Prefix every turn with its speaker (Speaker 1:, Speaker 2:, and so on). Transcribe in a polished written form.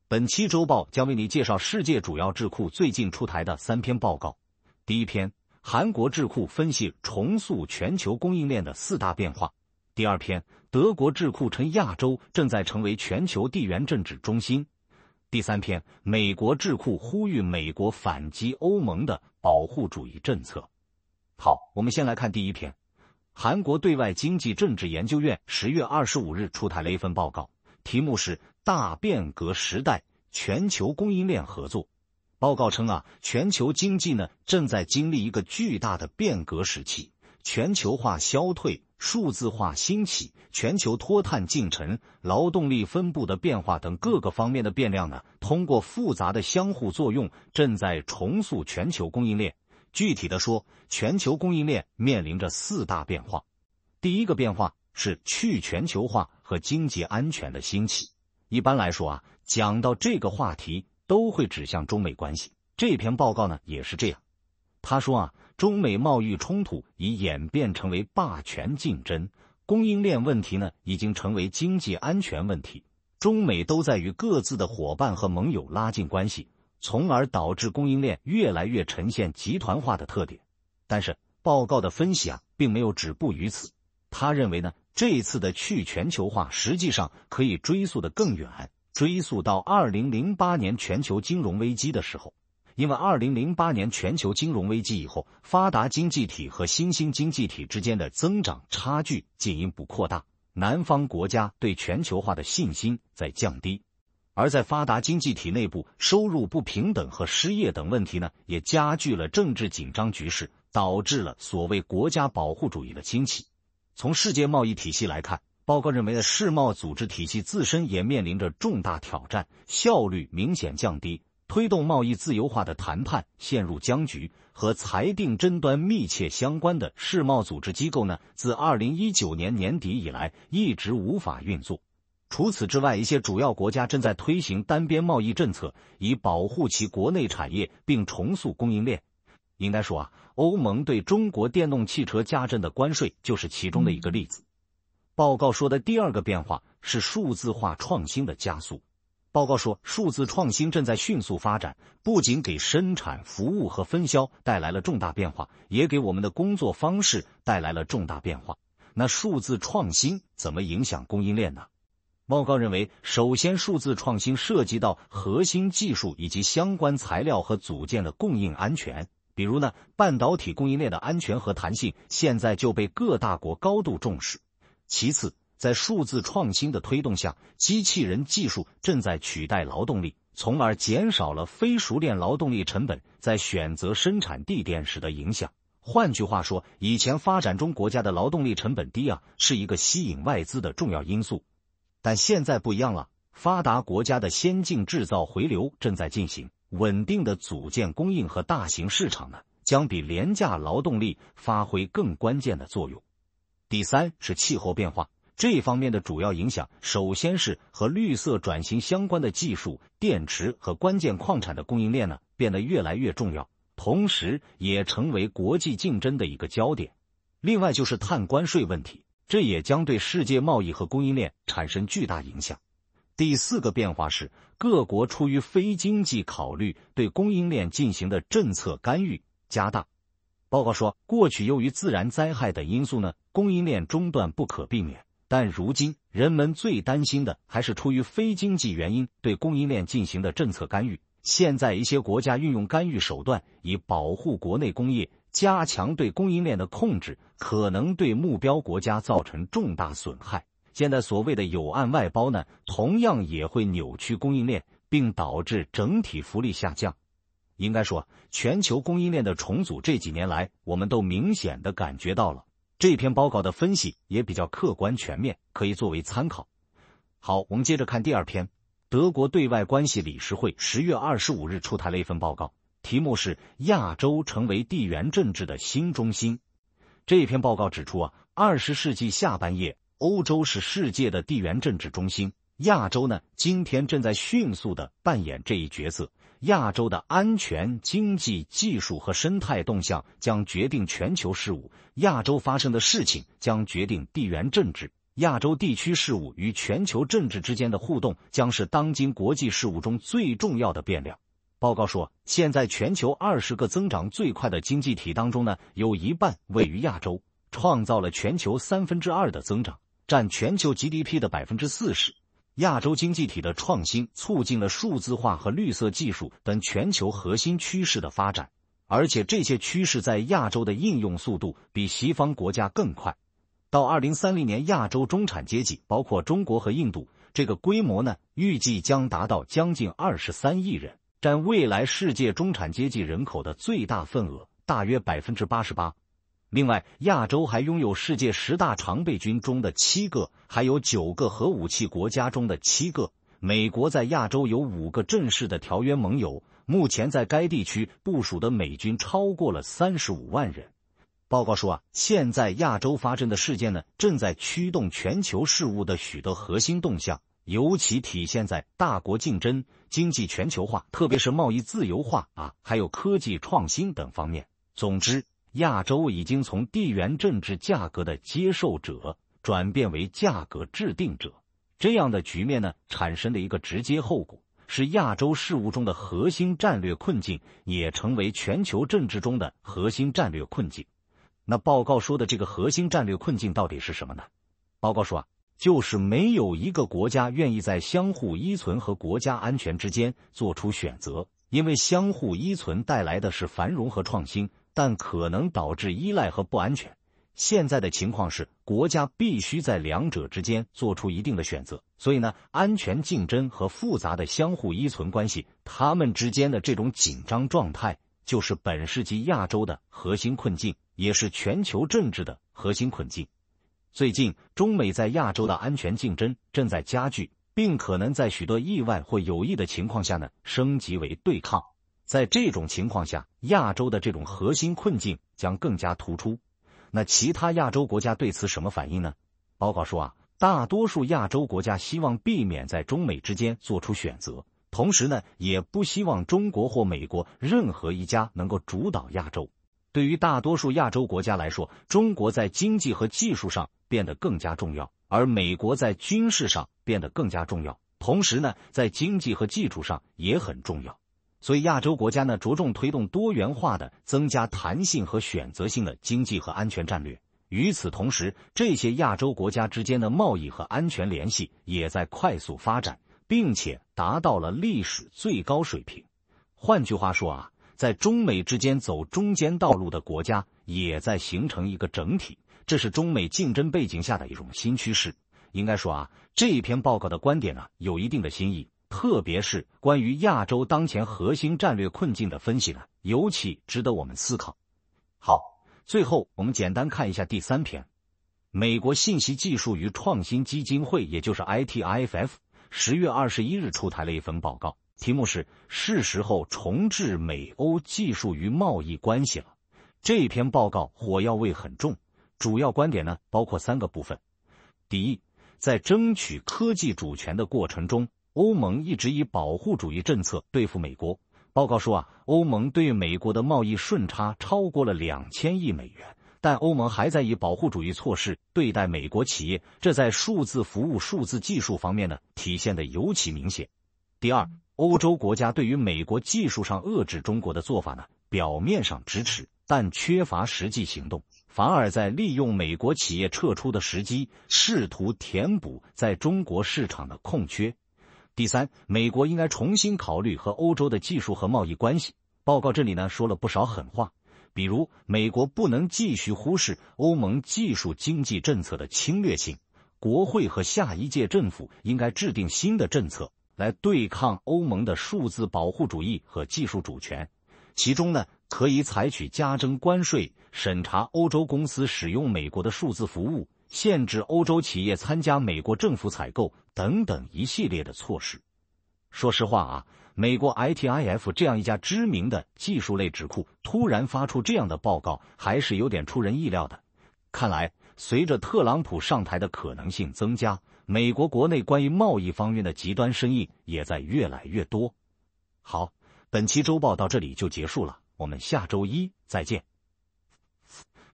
Speaker 1: 本期周报将为你介绍世界主要智库最近出台的3篇报告。第一篇，韩国智库分析重塑全球供应链的4大变化。第二篇，德国智库称亚洲正在成为全球地缘政治中心。第三篇，美国智库呼吁美国反击欧盟的保护主义政策。好，我们先来看第一篇。韩国对外经济政治研究院10月25日出台了一份报告，题目是大变革时代，全球供应链合作。报告称全球经济正在经历一个巨大的变革时期，全球化消退，数字化兴起，全球脱碳进程，劳动力分布的变化等各个方面的变量通过复杂的相互作用，正在重塑全球供应链。具体的说，全球供应链面临着4大变化。第一个变化是去全球化和经济安全的兴起。一般来说讲到这个话题都会指向中美关系，这篇报告也是这样。他说中美贸易冲突已演变成为霸权竞争，供应链问题已经成为经济安全问题，中美都在与各自的伙伴和盟友拉近关系，从而导致供应链越来越呈现集团化的特点。但是报告的分析并没有止步于此，他认为这次的去全球化实际上可以追溯得更远，追溯到2008年全球金融危机的时候。因为2008年全球金融危机以后，发达经济体和新兴经济体之间的增长差距进一步扩大，南方国家对全球化的信心在降低。而在发达经济体内部，收入不平等和失业等问题也加剧了政治紧张局势，导致了所谓国家保护主义的兴起。从世界贸易体系来看，报告认为世贸组织体系自身也面临着重大挑战，效率明显降低，推动贸易自由化的谈判陷入僵局，和裁定争端密切相关的世贸组织机构自2019年年底以来一直无法运作。除此之外，一些主要国家正在推行单边贸易政策，以保护其国内产业并重塑供应链。应该说欧盟对中国电动汽车加征的关税就是其中的一个例子。报告说的第二个变化是数字化创新的加速。报告说，数字创新正在迅速发展，不仅给生产、服务和分销带来了重大变化，也给我们的工作方式带来了重大变化。那数字创新怎么影响供应链呢？报告认为，首先数字创新涉及到核心技术以及相关材料和组件的供应安全，比如半导体供应链的安全和弹性现在就被各大国高度重视。其次，在数字创新的推动下，机器人技术正在取代劳动力，从而减少了非熟练劳动力成本在选择生产地点时的影响。换句话说，以前发展中国家的劳动力成本低是一个吸引外资的重要因素。但现在不一样了，发达国家的先进制造回流正在进行，稳定的组件供应和大型市场将比廉价劳动力发挥更关键的作用。第三是气候变化，这方面的主要影响首先是和绿色转型相关的技术、电池和关键矿产的供应链变得越来越重要，同时也成为国际竞争的一个焦点。另外就是碳关税问题，这也将对世界贸易和供应链产生巨大影响。第四个变化是各国出于非经济考虑对供应链进行的政策干预加大。报告说，过去由于自然灾害等因素供应链中断不可避免，但如今人们最担心的还是出于非经济原因对供应链进行的政策干预。现在一些国家运用干预手段以保护国内工业，加强对供应链的控制，可能对目标国家造成重大损害。现在所谓的有案外包同样也会扭曲供应链，并导致整体福利下降。应该说，全球供应链的重组这几年来，我们都明显地感觉到了。这篇报告的分析也比较客观全面，可以作为参考。好，我们接着看第二篇。德国对外关系理事会10月25日出台了一份报告，题目是亚洲成为地缘政治的新中心。这篇报告指出20世纪下半叶，欧洲是世界的地缘政治中心，亚洲今天正在迅速地扮演这一角色。亚洲的安全、经济、技术和生态动向将决定全球事务，亚洲发生的事情将决定地缘政治，亚洲地区事务与全球政治之间的互动将是当今国际事务中最重要的变量。报告说，现在全球20个增长最快的经济体当中呢，有一半位于亚洲，创造了全球2/3的增长，占全球 GDP 的40%。亚洲经济体的创新促进了数字化和绿色技术等全球核心趋势的发展，而且这些趋势在亚洲的应用速度比西方国家更快。到2030年，亚洲中产阶级包括中国和印度，这个规模呢，预计将达到将近23亿人，占未来世界中产阶级人口的最大份额，大约 88%。另外，亚洲还拥有世界10大常备军中的7个，还有9个核武器国家中的7个。美国在亚洲有5个正式的条约盟友，目前在该地区部署的美军超过了35万人。报告说现在亚洲发生的事件呢，正在驱动全球事务的许多核心动向，尤其体现在大国竞争、经济全球化，特别是贸易自由化还有科技创新等方面。总之，亚洲已经从地缘政治价格的接受者转变为价格制定者。这样的局面呢，产生的一个直接后果是亚洲事务中的核心战略困境也成为全球政治中的核心战略困境。那报告说的这个核心战略困境到底是什么呢？报告说就是没有一个国家愿意在相互依存和国家安全之间做出选择，因为相互依存带来的是繁荣和创新，但可能导致依赖和不安全。现在的情况是，国家必须在两者之间做出一定的选择，所以呢，安全竞争和复杂的相互依存关系，它们之间的这种紧张状态，就是本世纪亚洲的核心困境，也是全球政治的核心困境。最近，中美在亚洲的安全竞争正在加剧，并可能在许多意外或有意的情况下呢，升级为对抗。在这种情况下，亚洲的这种核心困境将更加突出。那其他亚洲国家对此什么反应呢？报告说大多数亚洲国家希望避免在中美之间做出选择，同时呢，也不希望中国或美国任何一家能够主导亚洲。对于大多数亚洲国家来说，中国在经济和技术上变得更加重要，而美国在军事上变得更加重要，同时呢，在经济和技术上也很重要。所以亚洲国家呢，着重推动多元化的、增加弹性和选择性的经济和安全战略。与此同时，这些亚洲国家之间的贸易和安全联系也在快速发展，并且达到了历史最高水平。换句话说在中美之间走中间道路的国家也在形成一个整体，这是中美竞争背景下的一种新趋势。应该说这篇报告的观点有一定的新意，特别是关于亚洲当前核心战略困境的分析尤其值得我们思考。好，最后我们简单看一下第3篇。美国信息技术与创新基金会，也就是 ITIFF 10月21日出台了一份报告，题目是是时候重置美欧技术与贸易关系了。这篇报告火药味很重，主要观点呢包括3个部分。第一，在争取科技主权的过程中，欧盟一直以保护主义政策对付美国。报告说欧盟对美国的贸易顺差超过了2000亿美元，但欧盟还在以保护主义措施对待美国企业，这在数字服务、数字技术方面呢体现得尤其明显。第二，欧洲国家对于美国技术上遏制中国的做法呢，表面上支持，但缺乏实际行动，反而在利用美国企业撤出的时机，试图填补在中国市场的空缺。第三，美国应该重新考虑和欧洲的技术和贸易关系。报告这里呢说了不少狠话，比如美国不能继续忽视欧盟技术经济政策的侵略性，国会和下一届政府应该制定新的政策来对抗欧盟的数字保护主义和技术主权。其中呢，可以采取加征关税、审查欧洲公司使用美国的数字服务、限制欧洲企业参加美国政府采购等等一系列的措施。说实话美国 ITIF 这样一家知名的技术类智库突然发出这样的报告，还是有点出人意料的。看来，随着特朗普上台的可能性增加，美国国内关于贸易方面的极端声音也在越来越多。好，本期周报到这里就结束了，我们下周一再见。